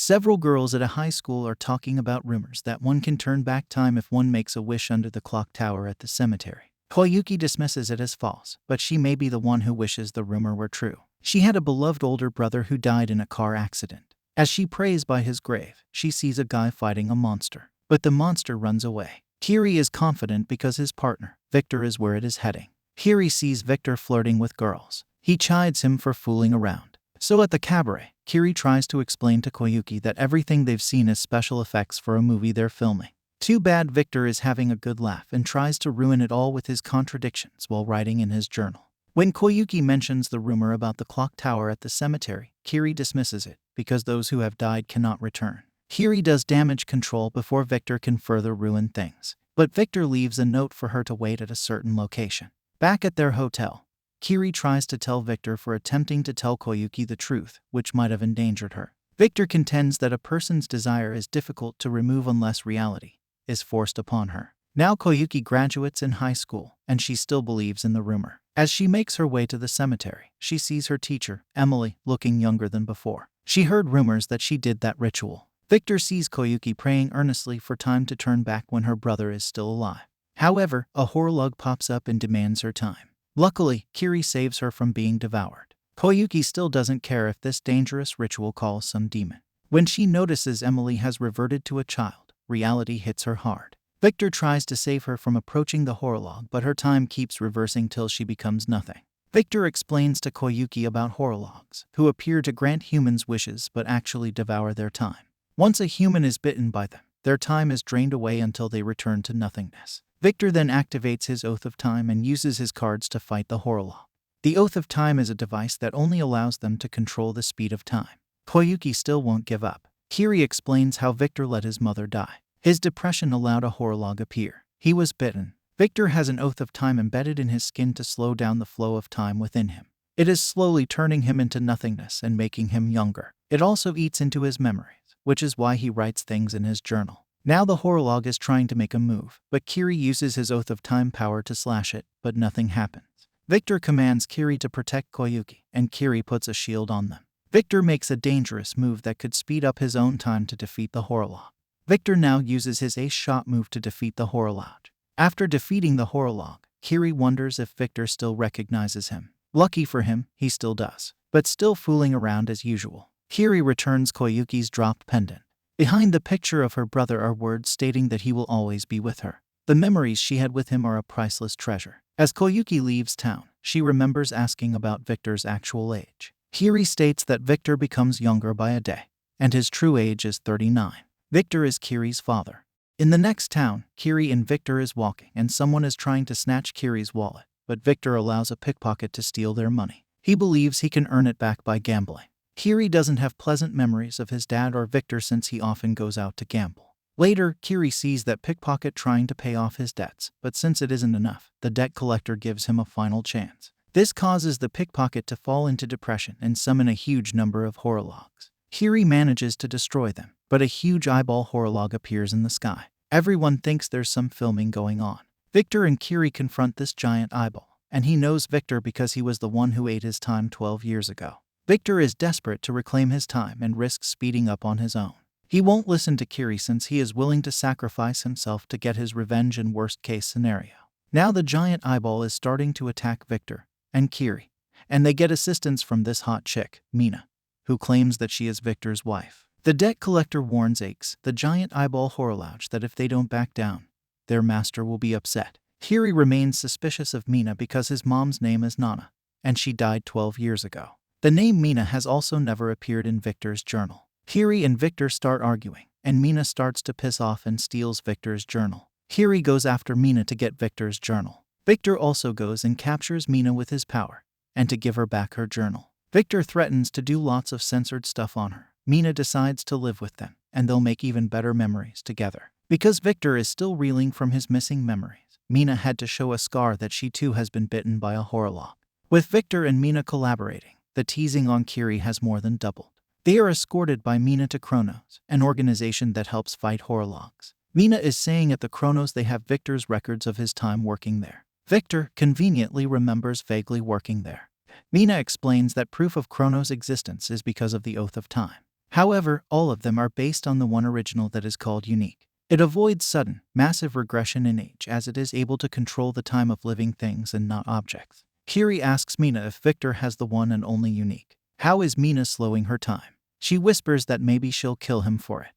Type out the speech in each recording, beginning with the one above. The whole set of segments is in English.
Several girls at a high school are talking about rumors that one can turn back time if one makes a wish under the clock tower at the cemetery. Koyuki dismisses it as false, but she may be the one who wishes the rumor were true. She had a beloved older brother who died in a car accident. As she prays by his grave, she sees a guy fighting a monster. But the monster runs away. Kiri is confident because his partner, Victor, is where it is heading. Kiri sees Victor flirting with girls. He chides him for fooling around. So at the cabaret, Kiri tries to explain to Koyuki that everything they've seen is special effects for a movie they're filming. Too bad Victor is having a good laugh and tries to ruin it all with his contradictions while writing in his journal. When Koyuki mentions the rumor about the clock tower at the cemetery, Kiri dismisses it because those who have died cannot return. Kiri does damage control before Victor can further ruin things. But Victor leaves a note for her to wait at a certain location. Back at their hotel, Kiri tries to tell Victor for attempting to tell Koyuki the truth, which might have endangered her. Victor contends that a person's desire is difficult to remove unless reality is forced upon her. Now Koyuki graduates in high school, and she still believes in the rumor. As she makes her way to the cemetery, she sees her teacher, Emily, looking younger than before. She heard rumors that she did that ritual. Victor sees Koyuki praying earnestly for time to turn back when her brother is still alive. However, a horolog pops up and demands her time. Luckily, Kiri saves her from being devoured. Koyuki still doesn't care if this dangerous ritual calls some demon. When she notices Emily has reverted to a child, reality hits her hard. Victor tries to save her from approaching the horolog, but her time keeps reversing till she becomes nothing. Victor explains to Koyuki about horologs, who appear to grant humans wishes but actually devour their time. Once a human is bitten by them, their time is drained away until they return to nothingness. Victor then activates his Oath of Time and uses his cards to fight the horolog. The Oath of Time is a device that only allows them to control the speed of time. Koyuki still won't give up. Kiri explains how Victor let his mother die. His depression allowed a horolog appear. He was bitten. Victor has an Oath of Time embedded in his skin to slow down the flow of time within him. It is slowly turning him into nothingness and making him younger. It also eats into his memories, which is why he writes things in his journal. Now the horolog is trying to make a move, but Kiri uses his Oath of Time power to slash it, but nothing happens. Victor commands Kiri to protect Koyuki, and Kiri puts a shield on them. Victor makes a dangerous move that could speed up his own time to defeat the horolog. Victor now uses his ace shot move to defeat the horolog. After defeating the horolog, Kiri wonders if Victor still recognizes him. Lucky for him, he still does, but still fooling around as usual. Kiri returns Koyuki's dropped pendant. Behind the picture of her brother are words stating that he will always be with her. The memories she had with him are a priceless treasure. As Koyuki leaves town, she remembers asking about Victor's actual age. Kiri states that Victor becomes younger by a day, and his true age is 39. Victor is Kiri's father. In the next town, Kiri and Victor is walking, and someone is trying to snatch Kiri's wallet, but Victor allows a pickpocket to steal their money. He believes he can earn it back by gambling. Kiri doesn't have pleasant memories of his dad or Victor since he often goes out to gamble. Later, Kiri sees that pickpocket trying to pay off his debts, but since it isn't enough, the debt collector gives him a final chance. This causes the pickpocket to fall into depression and summon a huge number of horologs. Kiri manages to destroy them, but a huge eyeball horolog appears in the sky. Everyone thinks there's some filming going on. Victor and Kiri confront this giant eyeball, and he knows Victor because he was the one who ate his time 12 years ago. Victor is desperate to reclaim his time and risks speeding up on his own. He won't listen to Kiri since he is willing to sacrifice himself to get his revenge in worst-case scenario. Now the giant eyeball is starting to attack Victor and Kiri, and they get assistance from this hot chick, Mina, who claims that she is Victor's wife. The debt collector warns Aches, the giant eyeball horolog, that if they don't back down, their master will be upset. Kiri remains suspicious of Mina because his mom's name is Nana, and she died 12 years ago. The name Mina has also never appeared in Victor's journal. Kiri and Victor start arguing, and Mina starts to piss off and steals Victor's journal. Kiri goes after Mina to get Victor's journal. Victor also goes and captures Mina with his power, and to give her back her journal. Victor threatens to do lots of censored stuff on her. Mina decides to live with them, and they'll make even better memories together. Because Victor is still reeling from his missing memories, Mina had to show a scar that she too has been bitten by a horolog. With Victor and Mina collaborating, the teasing on Kiri has more than doubled. They are escorted by Mina to Kronos, an organization that helps fight horologs. Mina is saying at the Kronos they have Victor's records of his time working there. Victor conveniently remembers vaguely working there. Mina explains that proof of Kronos' existence is because of the Oath of Time. However, all of them are based on the one original that is called unique. It avoids sudden, massive regression in age as it is able to control the time of living things and not objects. Kiri asks Mina if Victor has the one and only unique. How is Mina slowing her time? She whispers that maybe she'll kill him for it.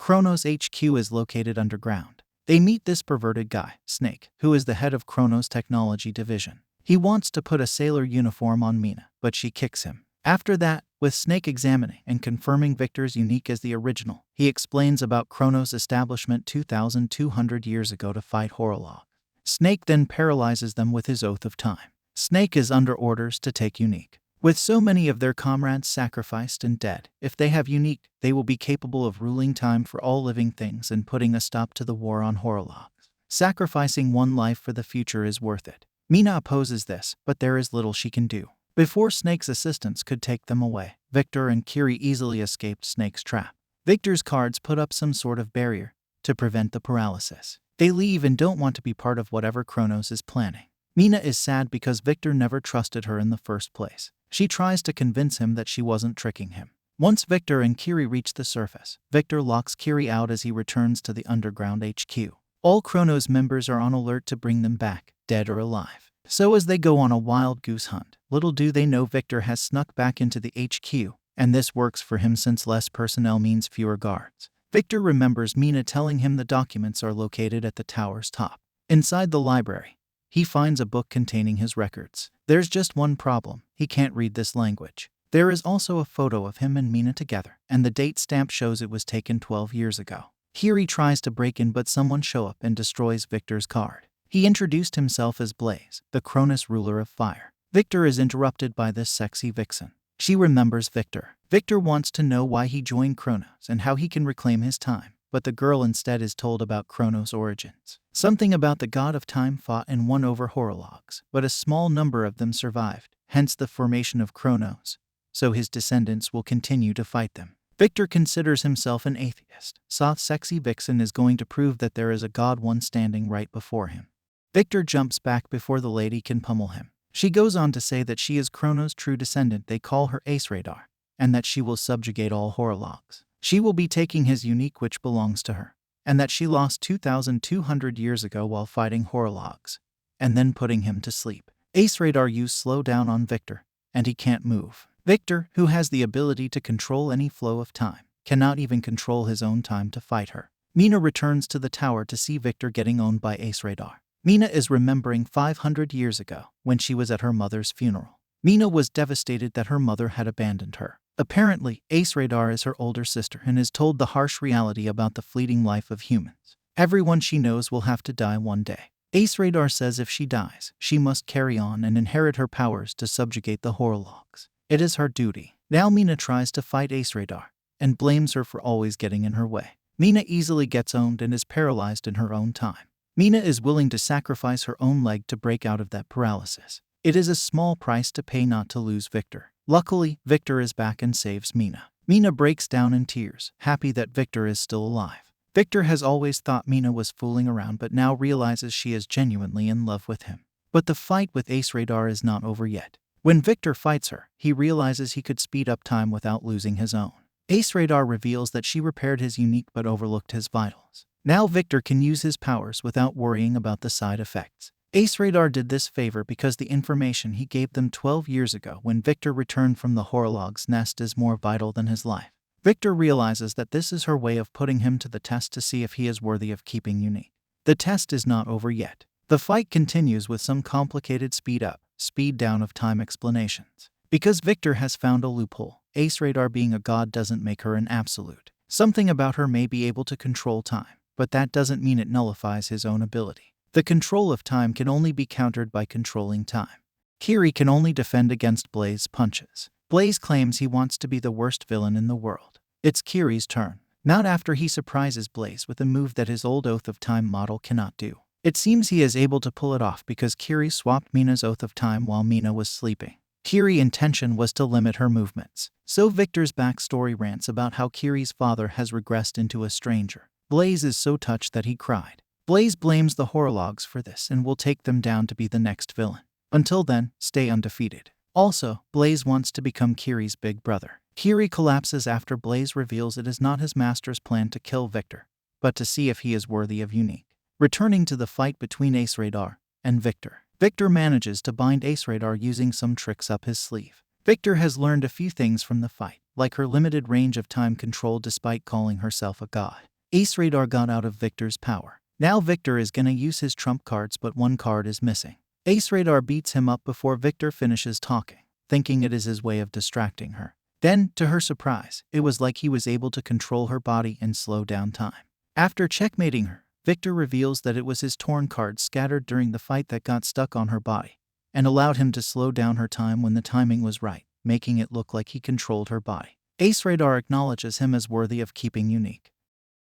Kronos HQ is located underground. They meet this perverted guy, Snake, who is the head of Kronos Technology Division. He wants to put a sailor uniform on Mina, but she kicks him. After that, with Snake examining and confirming Victor's unique as the original, he explains about Kronos' establishment 2,200 years ago to fight Horologs. Snake then paralyzes them with his oath of time. Snake is under orders to take unique. With so many of their comrades sacrificed and dead, if they have unique, they will be capable of ruling time for all living things and putting a stop to the war on Horologs. Sacrificing one life for the future is worth it. Mina opposes this, but there is little she can do. Before Snake's assistants could take them away, Victor and Kiri easily escaped Snake's trap. Victor's cards put up some sort of barrier to prevent the paralysis. They leave and don't want to be part of whatever Kronos is planning. Mina is sad because Victor never trusted her in the first place. She tries to convince him that she wasn't tricking him. Once Victor and Kiri reach the surface, Victor locks Kiri out as he returns to the underground HQ. All Kronos members are on alert to bring them back, dead or alive. So as they go on a wild goose hunt, little do they know Victor has snuck back into the HQ, and this works for him since less personnel means fewer guards. Victor remembers Mina telling him the documents are located at the tower's top. Inside the library, he finds a book containing his records. There's just one problem: he can't read this language. There is also a photo of him and Mina together, and the date stamp shows it was taken 12 years ago. Kiri tries to break in, but someone shows up and destroys Victor's card. He introduced himself as Blaze, the Kronos ruler of fire. Victor is interrupted by this sexy vixen. She remembers Victor. Victor wants to know why he joined Kronos and how he can reclaim his time, but the girl instead is told about Kronos' origins. Something about the god of time fought and won over Horologs, but a small number of them survived, hence the formation of Kronos, so his descendants will continue to fight them. Victor considers himself an atheist. Soft sexy vixen is going to prove that there is a god one standing right before him. Victor jumps back before the lady can pummel him. She goes on to say that she is Kronos' true descendant, they call her Ace Radar, and that she will subjugate all Horologs. She will be taking his unique which belongs to her, and that she lost 2,200 years ago while fighting Horologs, and then putting him to sleep. Ace Radar used slow down on Victor, and he can't move. Victor, who has the ability to control any flow of time, cannot even control his own time to fight her. Mina returns to the tower to see Victor getting owned by Ace Radar. Mina is remembering 500 years ago, when she was at her mother's funeral. Mina was devastated that her mother had abandoned her. Apparently, Ace Radar is her older sister and is told the harsh reality about the fleeting life of humans. Everyone she knows will have to die one day. Ace Radar says if she dies, she must carry on and inherit her powers to subjugate the Horologs. It is her duty. Now Mina tries to fight Ace Radar, and blames her for always getting in her way. Mina easily gets owned and is paralyzed in her own time. Mina is willing to sacrifice her own leg to break out of that paralysis. It is a small price to pay not to lose Victor. Luckily, Victor is back and saves Mina. Mina breaks down in tears, happy that Victor is still alive. Victor has always thought Mina was fooling around, but now realizes she is genuinely in love with him. But the fight with Ace Radar is not over yet. When Victor fights her, he realizes he could speed up time without losing his own. Ace Radar reveals that she repaired his unique but overlooked his vitals. Now Victor can use his powers without worrying about the side effects. Ace Radar did this favor because the information he gave them 12 years ago when Victor returned from the Horolog's nest is more vital than his life. Victor realizes that this is her way of putting him to the test to see if he is worthy of keeping unique. The test is not over yet. The fight continues with some complicated speed up, speed down of time explanations. Because Victor has found a loophole, Ace Radar being a god doesn't make her an absolute. Something about her may be able to control time, but that doesn't mean it nullifies his own ability. The control of time can only be countered by controlling time. Kiri can only defend against Blaze's punches. Blaze claims he wants to be the worst villain in the world. It's Kiri's turn. Not after he surprises Blaze with a move that his old Oath of Time model cannot do. It seems he is able to pull it off because Kiri swapped Mina's Oath of Time while Mina was sleeping. Kiri's intention was to limit her movements. So Victor's backstory rants about how Kiri's father has regressed into a stranger. Blaze is so touched that he cried. Blaze blames the Horologs for this and will take them down to be the next villain. Until then, stay undefeated. Also, Blaze wants to become Kiri's big brother. Kiri collapses after Blaze reveals it is not his master's plan to kill Victor, but to see if he is worthy of Unique. Returning to the fight between Ace Radar and Victor, Victor manages to bind Ace Radar using some tricks up his sleeve. Victor has learned a few things from the fight, like her limited range of time control despite calling herself a god. Ace Radar got out of Victor's power. Now Victor is gonna use his trump cards, but one card is missing. Ace Radar beats him up before Victor finishes talking, thinking it is his way of distracting her. Then, to her surprise, it was like he was able to control her body and slow down time. After checkmating her, Victor reveals that it was his torn cards scattered during the fight that got stuck on her body, and allowed him to slow down her time when the timing was right, making it look like he controlled her body. Ace Radar acknowledges him as worthy of keeping Unique.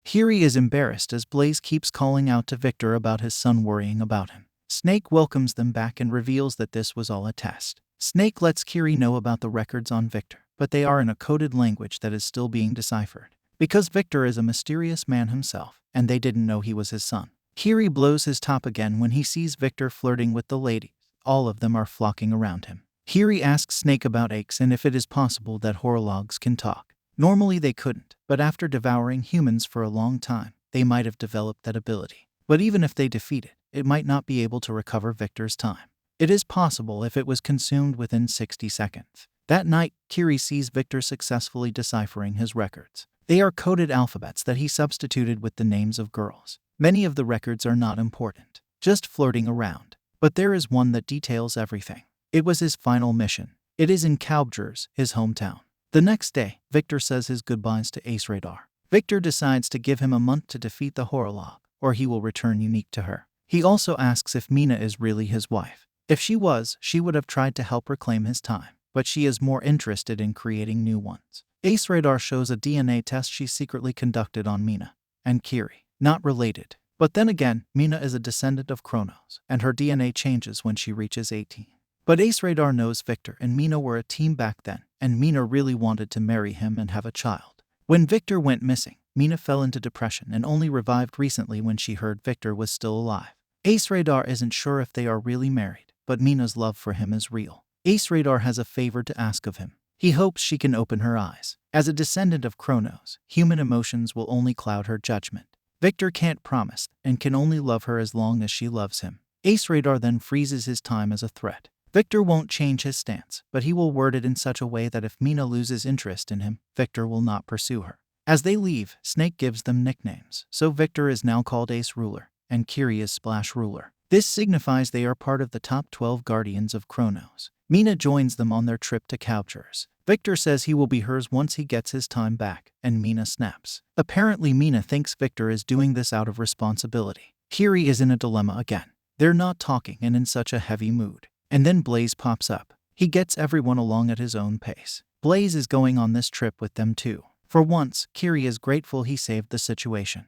Kiri is embarrassed as Blaze keeps calling out to Victor about his son worrying about him. Snake welcomes them back and reveals that this was all a test. Snake lets Kiri know about the records on Victor, but they are in a coded language that is still being deciphered. Because Victor is a mysterious man himself, and they didn't know he was his son. Kiri blows his top again when he sees Victor flirting with the ladies. All of them are flocking around him. Kiri asks Snake about Aches and if it is possible that horologs can talk. Normally they couldn't, but after devouring humans for a long time, they might have developed that ability. But even if they defeat it, it might not be able to recover Victor's time. It is possible if it was consumed within 60 seconds. That night, Kiri sees Victor successfully deciphering his records. They are coded alphabets that he substituted with the names of girls. Many of the records are not important, just flirting around. But there is one that details everything. It was his final mission. It is in Kalbjurs, his hometown. The next day, Victor says his goodbyes to Ace Radar. Victor decides to give him a month to defeat the horolog, or he will return Unique to her. He also asks if Mina is really his wife. If she was, she would have tried to help reclaim his time, but she is more interested in creating new ones. Ace Radar shows a DNA test she secretly conducted on Mina and Kiri. Not related. But then again, Mina is a descendant of Kronos, and her DNA changes when she reaches 18. But Ace Radar knows Victor and Mina were a team back then, and Mina really wanted to marry him and have a child. When Victor went missing, Mina fell into depression and only revived recently when she heard Victor was still alive. Ace Radar isn't sure if they are really married, but Mina's love for him is real. Ace Radar has a favor to ask of him. He hopes she can open her eyes. As a descendant of Kronos, human emotions will only cloud her judgment. Victor can't promise and can only love her as long as she loves him. Ace Radar then freezes his time as a threat. Victor won't change his stance, but he will word it in such a way that if Mina loses interest in him, Victor will not pursue her. As they leave, Snake gives them nicknames, so Victor is now called Ace Ruler, and Kiri is Splash Ruler. This signifies they are part of the top 12 Guardians of Kronos. Mina joins them on their trip to Kalbjurs. Victor says he will be hers once he gets his time back, and Mina snaps. Apparently Mina thinks Victor is doing this out of responsibility. Kiri is in a dilemma again. They're not talking and in such a heavy mood. And then Blaze pops up. He gets everyone along at his own pace. Blaze is going on this trip with them too. For once, Kiri is grateful he saved the situation.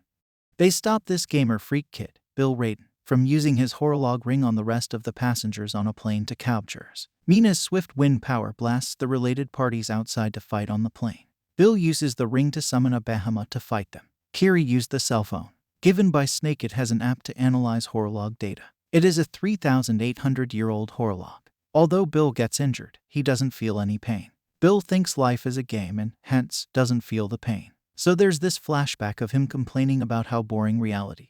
They stop this gamer freak kid, Bill Raiden, from using his horolog ring on the rest of the passengers on a plane to Kalbjurs. Mina's swift wind power blasts the related parties outside to fight on the plane. Bill uses the ring to summon a behemoth to fight them. Kiri used the cell phone. Given by Snake, it has an app to analyze horolog data. It is a 3,800-year-old horolog. Although Bill gets injured, he doesn't feel any pain. Bill thinks life is a game and, hence, doesn't feel the pain. So there's this flashback of him complaining about how boring reality.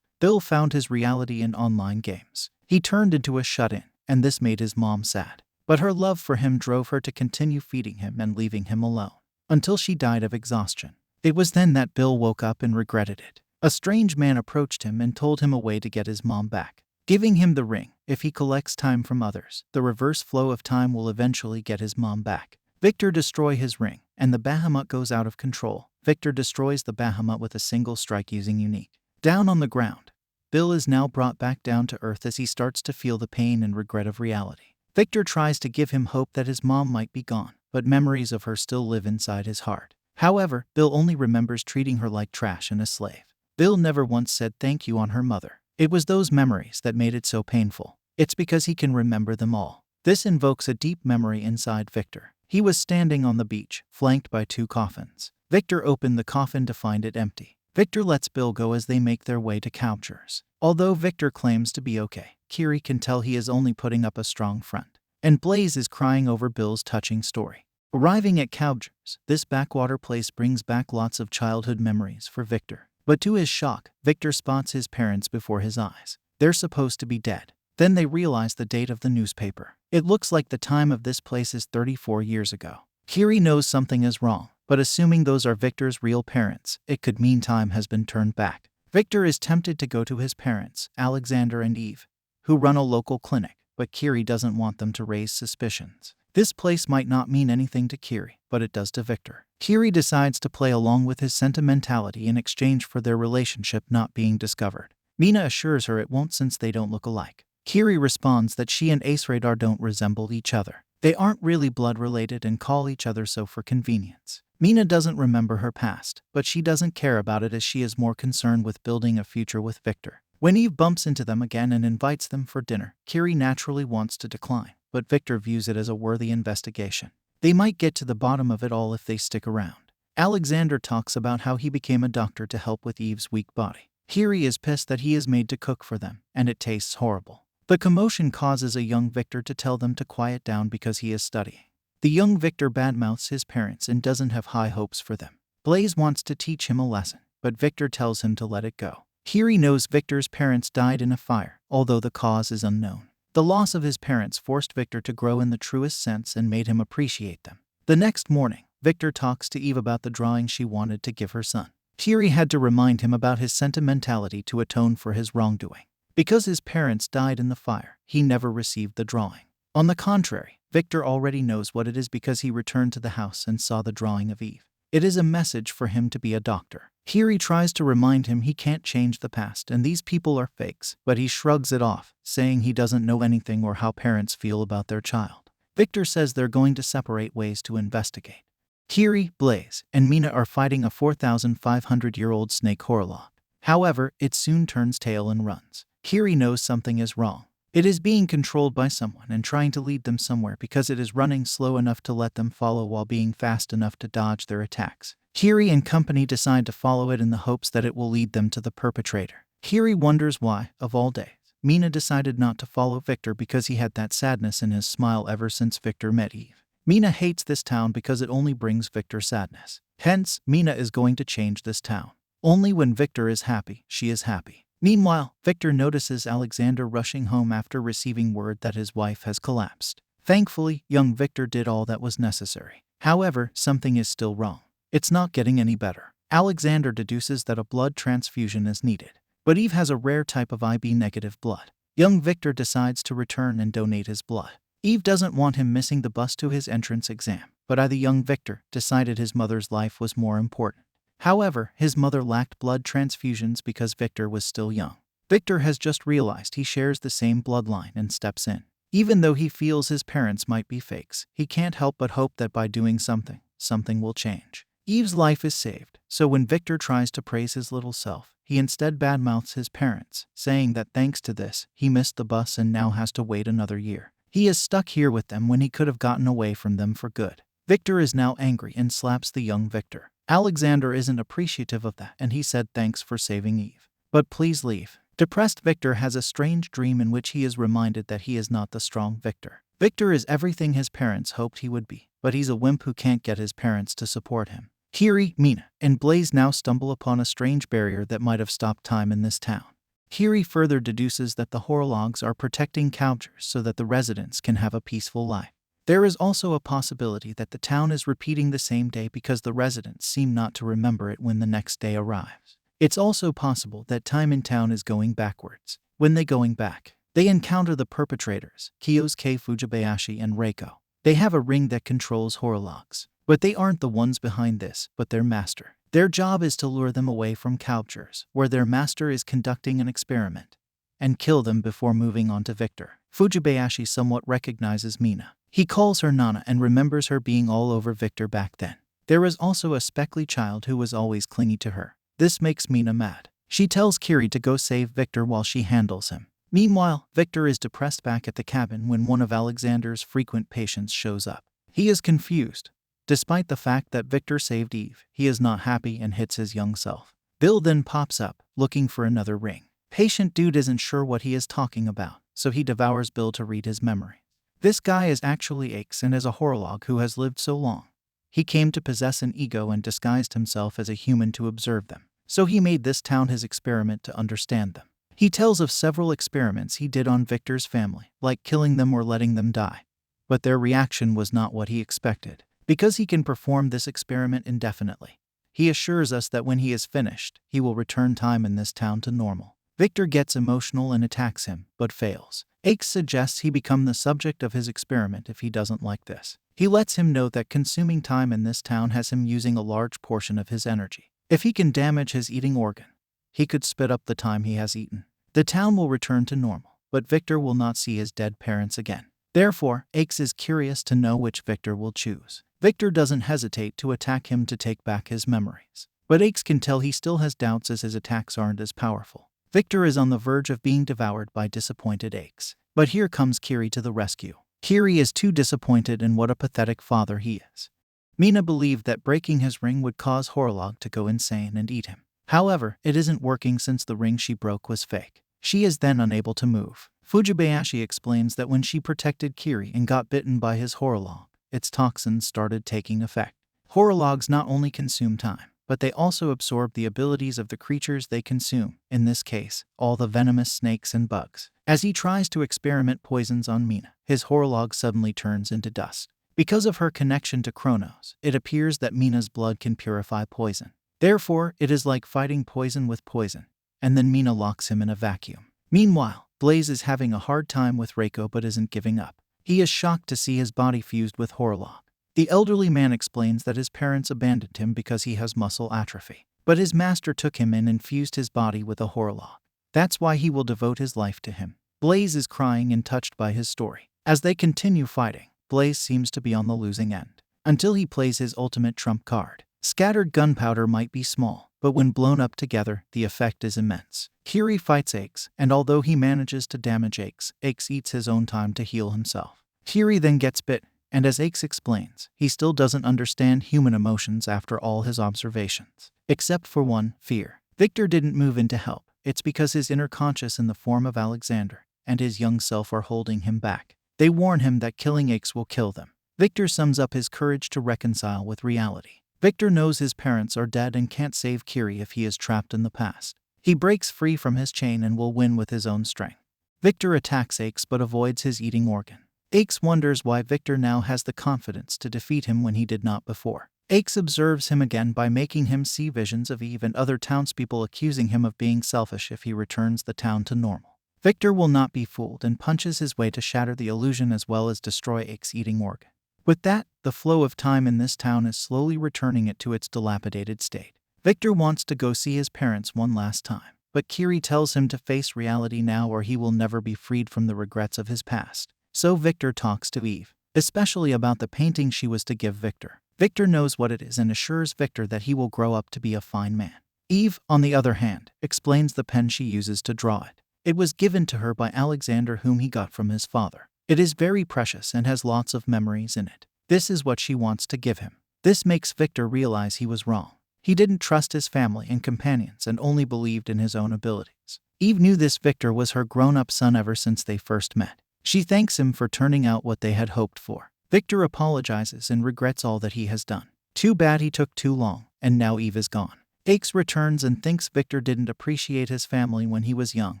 Bill found his reality in online games. He turned into a shut-in, and this made his mom sad. But her love for him drove her to continue feeding him and leaving him alone, until she died of exhaustion. It was then that Bill woke up and regretted it. A strange man approached him and told him a way to get his mom back, giving him the ring. If he collects time from others, the reverse flow of time will eventually get his mom back. Victor destroys his ring, and the behemoth goes out of control. Victor destroys the behemoth with a single strike using Unique. Down on the ground, Bill is now brought back down to earth as he starts to feel the pain and regret of reality. Victor tries to give him hope that his mom might be gone, but memories of her still live inside his heart. However, Bill only remembers treating her like trash and a slave. Bill never once said thank you on her mother. It was those memories that made it so painful. It's because he can remember them all. This invokes a deep memory inside Victor. He was standing on the beach, flanked by 2 coffins. Victor opened the coffin to find it empty. Victor lets Bill go as they make their way to Kalbjurs. Although Victor claims to be okay, Kiri can tell he is only putting up a strong front. And Blaze is crying over Bill's touching story. Arriving at Cowgers, this backwater place brings back lots of childhood memories for Victor. But to his shock, Victor spots his parents before his eyes. They're supposed to be dead. Then they realize the date of the newspaper. It looks like the time of this place is 34 years ago. Kiri knows something is wrong, but assuming those are Victor's real parents, it could mean time has been turned back. Victor is tempted to go to his parents, Alexander and Eve, who run a local clinic, but Kiri doesn't want them to raise suspicions. This place might not mean anything to Kiri, but it does to Victor. Kiri decides to play along with his sentimentality in exchange for their relationship not being discovered. Mina assures her it won't since they don't look alike. Kiri responds that she and Ace Radar don't resemble each other. They aren't really blood related and call each other so for convenience. Mina doesn't remember her past, but she doesn't care about it as she is more concerned with building a future with Victor. When Eve bumps into them again and invites them for dinner, Kiri naturally wants to decline, but Victor views it as a worthy investigation. They might get to the bottom of it all if they stick around. Alexander talks about how he became a doctor to help with Eve's weak body. Kiri is pissed that he is made to cook for them, and it tastes horrible. The commotion causes a young Victor to tell them to quiet down because he is studying. The young Victor badmouths his parents and doesn't have high hopes for them. Blaze wants to teach him a lesson, but Victor tells him to let it go. Kiri knows Victor's parents died in a fire, although the cause is unknown. The loss of his parents forced Victor to grow in the truest sense and made him appreciate them. The next morning, Victor talks to Eve about the drawing she wanted to give her son. Kiri had to remind him about his sentimentality to atone for his wrongdoing. Because his parents died in the fire, he never received the drawing. On the contrary, Victor already knows what it is because he returned to the house and saw the drawing of Eve. It is a message for him to be a doctor. Kiri tries to remind him he can't change the past and these people are fakes, but he shrugs it off, saying he doesn't know anything or how parents feel about their child. Victor says they're going to separate ways to investigate. Kiri, Blaze, and Mina are fighting a 4,500-year-old snake Horlock. However, it soon turns tail and runs. Kiri knows something is wrong. It is being controlled by someone and trying to lead them somewhere because it is running slow enough to let them follow while being fast enough to dodge their attacks. Kiri and company decide to follow it in the hopes that it will lead them to the perpetrator. Kiri wonders why, of all days, Mina decided not to follow Victor because he had that sadness in his smile ever since Victor met Eve. Mina hates this town because it only brings Victor sadness. Hence, Mina is going to change this town. Only when Victor is happy, she is happy. Meanwhile, Victor notices Alexander rushing home after receiving word that his wife has collapsed. Thankfully, young Victor did all that was necessary. However, something is still wrong. It's not getting any better. Alexander deduces that a blood transfusion is needed. But Eve has a rare type of IB-negative blood. Young Victor decides to return and donate his blood. Eve doesn't want him missing the bus to his entrance exam, but the young Victor decided his mother's life was more important. However, his mother lacked blood transfusions because Victor was still young. Victor has just realized he shares the same bloodline and steps in. Even though he feels his parents might be fakes, he can't help but hope that by doing something, something will change. Eve's life is saved, so when Victor tries to praise his little self, he instead badmouths his parents, saying that thanks to this, he missed the bus and now has to wait another year. He is stuck here with them when he could have gotten away from them for good. Victor is now angry and slaps the young Victor. Alexander isn't appreciative of that and he said thanks for saving Eve. But please leave. Depressed Victor has a strange dream in which he is reminded that he is not the strong Victor. Victor is everything his parents hoped he would be, but he's a wimp who can't get his parents to support him. Kiri, Mina, and Blaze now stumble upon a strange barrier that might have stopped time in this town. Kiri further deduces that the Horlogs are protecting Cowgers so that the residents can have a peaceful life. There is also a possibility that the town is repeating the same day because the residents seem not to remember it when the next day arrives. It's also possible that time in town is going backwards. When they going back, they encounter the perpetrators, Kyosuke Fujibayashi and Reiko. They have a ring that controls Horlogs, but they aren't the ones behind this, but their master. Their job is to lure them away from Cowgers, where their master is conducting an experiment, and kill them before moving on to Victor. Fujibayashi somewhat recognizes Mina. He calls her Nana and remembers her being all over Victor back then. There is also a speckly child who was always clingy to her. This makes Mina mad. She tells Kiri to go save Victor while she handles him. Meanwhile, Victor is depressed back at the cabin when one of Alexander's frequent patients shows up. He is confused. Despite the fact that Victor saved Eve, he is not happy and hits his young self. Bill then pops up, looking for another ring. Patient dude isn't sure what he is talking about, so he devours Bill to read his memory. This guy is actually Aix and is a horolog who has lived so long. He came to possess an ego and disguised himself as a human to observe them. So he made this town his experiment to understand them. He tells of several experiments he did on Victor's family, like killing them or letting them die. But their reaction was not what he expected. Because he can perform this experiment indefinitely, he assures us that when he is finished, he will return time in this town to normal. Victor gets emotional and attacks him, but fails. Aix suggests he become the subject of his experiment if he doesn't like this. He lets him know that consuming time in this town has him using a large portion of his energy. If he can damage his eating organ, he could spit up the time he has eaten. The town will return to normal, but Victor will not see his dead parents again. Therefore, Aix is curious to know which Victor will choose. Victor doesn't hesitate to attack him to take back his memories. But Aix can tell he still has doubts as his attacks aren't as powerful. Victor is on the verge of being devoured by disappointed Aix. But here comes Kiri to the rescue. Kiri is too disappointed in what a pathetic father he is. Mina believed that breaking his ring would cause Horolog to go insane and eat him. However, it isn't working since the ring she broke was fake. She is then unable to move. Fujibayashi explains that when she protected Kiri and got bitten by his Horolog, its toxins started taking effect. Horologs not only consume time, but they also absorb the abilities of the creatures they consume, in this case, all the venomous snakes and bugs. As he tries to experiment poisons on Mina, his Horolog suddenly turns into dust. Because of her connection to Kronos, it appears that Mina's blood can purify poison. Therefore, it is like fighting poison with poison, and then Mina locks him in a vacuum. Meanwhile, Blaze is having a hard time with Reiko but isn't giving up. He is shocked to see his body fused with Horolog. The elderly man explains that his parents abandoned him because he has muscle atrophy. But his master took him in and fused his body with a Horolog. That's why he will devote his life to him. Blaze is crying and touched by his story. As they continue fighting, Blaze seems to be on the losing end, until he plays his ultimate trump card. Scattered gunpowder might be small, but when blown up together, the effect is immense. Kiri fights Aix, and although he manages to damage Aix, Aix eats his own time to heal himself. Kiri then gets bit, and as Aix explains, he still doesn't understand human emotions after all his observations. Except for one, fear. Victor didn't move in to help. It's because his inner conscious in the form of Alexander and his young self are holding him back. They warn him that killing Aix will kill them. Victor sums up his courage to reconcile with reality. Victor knows his parents are dead and can't save Kiri if he is trapped in the past. He breaks free from his chain and will win with his own strength. Victor attacks Aix but avoids his eating organ. Aix wonders why Victor now has the confidence to defeat him when he did not before. Aix observes him again by making him see visions of Eve and other townspeople accusing him of being selfish if he returns the town to normal. Victor will not be fooled and punches his way to shatter the illusion as well as destroy Aix's eating organ. With that, the flow of time in this town is slowly returning it to its dilapidated state. Victor wants to go see his parents one last time, but Kiri tells him to face reality now or he will never be freed from the regrets of his past. So Victor talks to Eve, especially about the painting she was to give Victor. Victor knows what it is and assures Victor that he will grow up to be a fine man. Eve, on the other hand, explains the pen she uses to draw it. It was given to her by Alexander, whom he got from his father. It is very precious and has lots of memories in it. This is what she wants to give him. This makes Victor realize he was wrong. He didn't trust his family and companions and only believed in his own abilities. Eve knew this Victor was her grown-up son ever since they first met. She thanks him for turning out what they had hoped for. Victor apologizes and regrets all that he has done. Too bad he took too long, and now Eve is gone. Aix returns and thinks Victor didn't appreciate his family when he was young,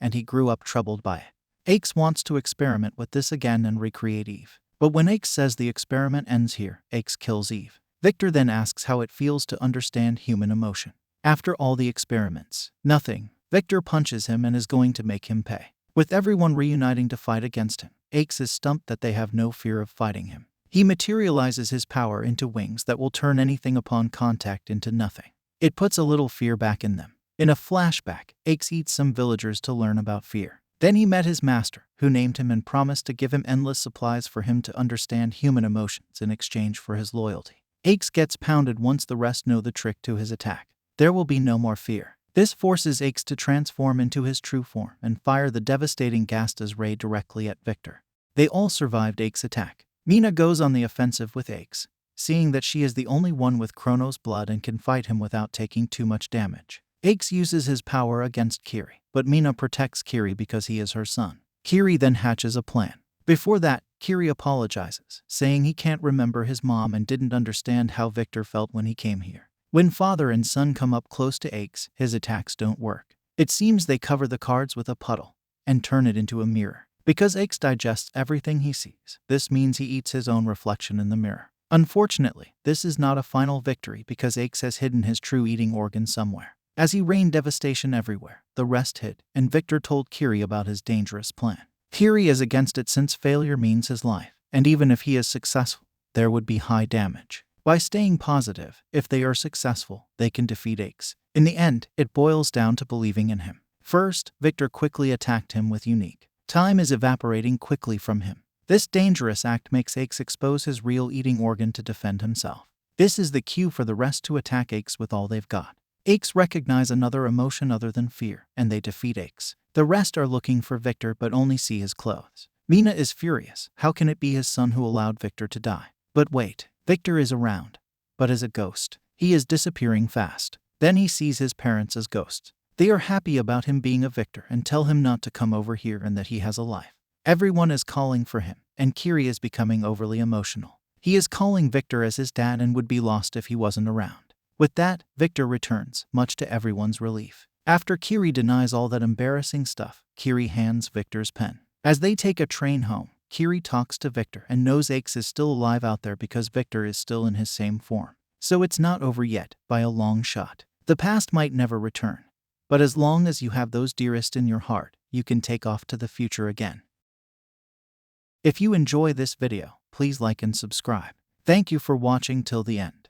and he grew up troubled by it. Aix wants to experiment with this again and recreate Eve. But when Aix says the experiment ends here, Aix kills Eve. Victor then asks how it feels to understand human emotion. After all the experiments, nothing. Victor punches him and is going to make him pay. With everyone reuniting to fight against him, Aix is stumped that they have no fear of fighting him. He materializes his power into wings that will turn anything upon contact into nothing. It puts a little fear back in them. In a flashback, Aix eats some villagers to learn about fear. Then he met his master, who named him and promised to give him endless supplies for him to understand human emotions in exchange for his loyalty. Aix gets pounded once the rest know the trick to his attack. There will be no more fear. This forces Aix to transform into his true form and fire the devastating Gasta's ray directly at Victor. They all survived Aix's attack. Mina goes on the offensive with Aix, seeing that she is the only one with Kronos blood and can fight him without taking too much damage. Aix uses his power against Kiri, but Mina protects Kiri because he is her son. Kiri then hatches a plan. Before that, Kiri apologizes, saying he can't remember his mom and didn't understand how Victor felt when he came here. When father and son come up close to Aix, his attacks don't work. It seems they cover the cards with a puddle and turn it into a mirror. Because Aix digests everything he sees, this means he eats his own reflection in the mirror. Unfortunately, this is not a final victory because Aix has hidden his true eating organ somewhere. As he rained devastation everywhere, the rest hid, and Victor told Kiri about his dangerous plan. Kiri is against it since failure means his life, and even if he is successful, there would be high damage. By staying positive, if they are successful, they can defeat Aix. In the end, it boils down to believing in him. First, Victor quickly attacked him with Unique. Time is evaporating quickly from him. This dangerous act makes Aix expose his real eating organ to defend himself. This is the cue for the rest to attack Aix with all they've got. Aix recognize another emotion other than fear, and they defeat Aix. The rest are looking for Victor but only see his clothes. Mina is furious. How can it be his son who allowed Victor to die? But wait, Victor is around, but as a ghost. He is disappearing fast. Then he sees his parents as ghosts. They are happy about him being a Victor and tell him not to come over here and that he has a life. Everyone is calling for him, and Kiri is becoming overly emotional. He is calling Victor as his dad and would be lost if he wasn't around. With that, Victor returns, much to everyone's relief. After Kiri denies all that embarrassing stuff, Kiri hands Victor's pen. As they take a train home, Kiri talks to Victor and knows Aix is still alive out there because Victor is still in his same form. So it's not over yet, by a long shot. The past might never return. But as long as you have those dearest in your heart, you can take off to the future again. If you enjoy this video, please like and subscribe. Thank you for watching till the end.